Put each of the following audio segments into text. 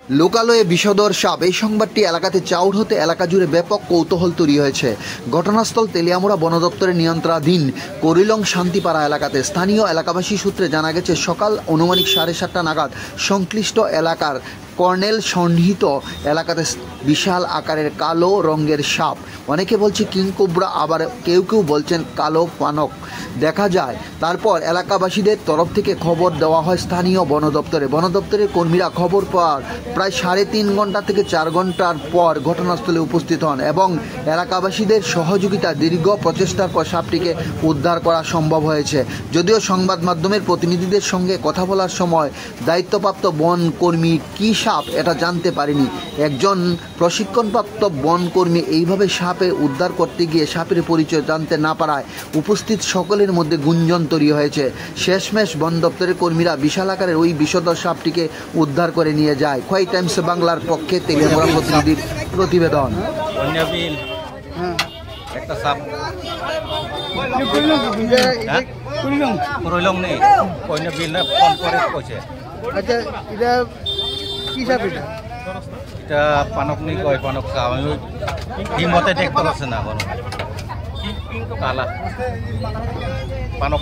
লোকালয়ে বিষধর সাপ, এই সংবাদটি এলাকাতে চাউর হতে এলাকা জুড়ে ব্যাপক কৌতূহল তৈরি হয়েছে। ঘটনাস্থল তেলিয়ামুড়া বন দপ্তরের নিয়ন্ত্রণাধীন করিলং শান্তিপাড়া এলাকাতে। স্থানীয় এলাকাবাসী সূত্রে জানা গেছে, সকাল অনুমানিক 7:30 নাগাদ সংশ্লিষ্ট এলাকার কর্নেল সন্নিহিত এলাকাতে বিশাল আকারের কালো রঙের সাপ, অনেকে বলছে কিং কোবরা, আবার কেউ কেউ বলছেন কালো পানক দেখা যায়। তারপর এলাকাবাসীদের তরফ থেকে খবর দেওয়া হয় স্থানীয় বন দপ্তরে। বন দপ্তরের কর্মীরা খবর পাওয়ার প্রায় 3.5 ঘন্টা থেকে 4 ঘন্টার পর ঘটনাস্থলে উপস্থিত হন এবং এলাকাবাসীদের সহযোগিতা দীর্ঘ প্রচেষ্টার পর সাপটিকে উদ্ধার করা সম্ভব হয়েছে। যদিও সংবাদ মাধ্যমের প্রতিনিধিদের সঙ্গে কথা বলার সময় দায়িত্বপ্রাপ্ত বন কর্মী কী সাপ এটা জানতে পারেনি। একজন প্রশিক্ষণপ্রাপ্ত বনকর্মী এইভাবে সাপের উদ্ধার করতে গিয়ে সাপের পরিচয় জানতে না পারায় উপস্থিত সকলের মধ্যে গুঞ্জন তৈরি হয়েছে। শেষমেশ বন দপ্তরের কর্মীরা বিশাল আকারের ওই বিষধর সাপটিকে উদ্ধার করে নিয়ে যায়। খোয়াই টাইমস বাংলার পক্ষে তেলিয়ামুড়া প্রতিনিধির প্রতিবেদন। একটা সাপ ফোন করে কইছে। আচ্ছা, এটা কি সাপ? এটা পানক নি কয়, পানক সাপ। আমি কি মতে দেখতে পাচ্ছি না কোনো কালা পানক।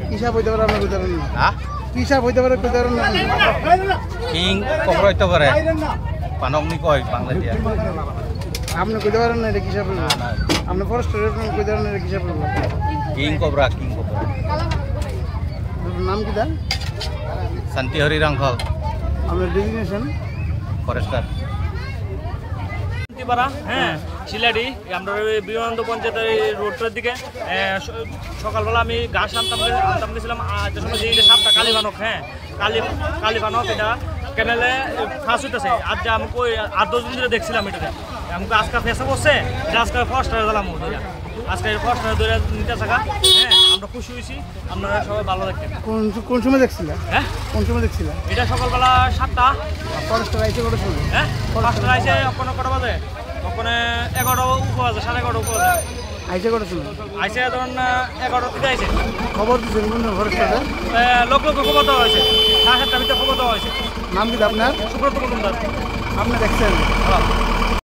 কি সাপ হইতে পারে আপনার কইতে পারেন না? হ্যাঁ, কি সাপ হইতে পারে কইতে পারেন না? কিং কোবরা হইতে পারে, পানক নি কয় বাংলা দিয়া। আপনি কইতে পারেন না এটা কি সাপ? না না, আপনি ফরেস্টার কইতে পারেন না এটা কি সাপ? King cobra, king cobra. নাম কি দা? শান্তি হরি রাঙ্গল, আপনার ডেজিগনেশন? ফরেস্টার। শান্তিপাড়া, হ্যাঁ, শিলাডি। আমরা বিবেকানন্দ পঞ্চায়েতের রোডটার দিকে সকালবেলা আমি ঘাস আনতাম গেছিলাম। যে সময় যে সাপটা কালীবানক, হ্যাঁ, কালীবানক এটা ক্যানেলে ফাঁস হইতেছে। আজ যে আমাকে ওই 8-10 দিন ধরে দেখছিলাম এটাতে। আমাকে আজকে ফেসে বসছে, আজকে ফরেস্টারে দিলাম ওইটা। আজকে ফরেস্টারে ধরে নিতে থাকা, হ্যাঁ, আমরা খুশি হয়েছি। আপনারা সবাই ভালো থাকতেন। কোন সময় দেখছিলেন? হ্যাঁ, কোন সময় দেখছিলেন? এটা সকালবেলা 7টা। ফরেস্টার আইসে কত সময়? হ্যাঁ, ফরেস্টার আইসে ওখানে কটা বাজে? ওখানে 11টা উপবাজে, 11:30 উপবাজে। আইসে কত সময়? আইসে ধরুন 11টা থেকে আইসে। খবর দিচ্ছেন কোন ফরেস্টারে? লোক খবর দেওয়া হয়েছে, 7টার ভিতরে খবর দেওয়া হয়েছে। নাম কি আপনার? সুব্রত মজুমদার। আপনি দেখছেন?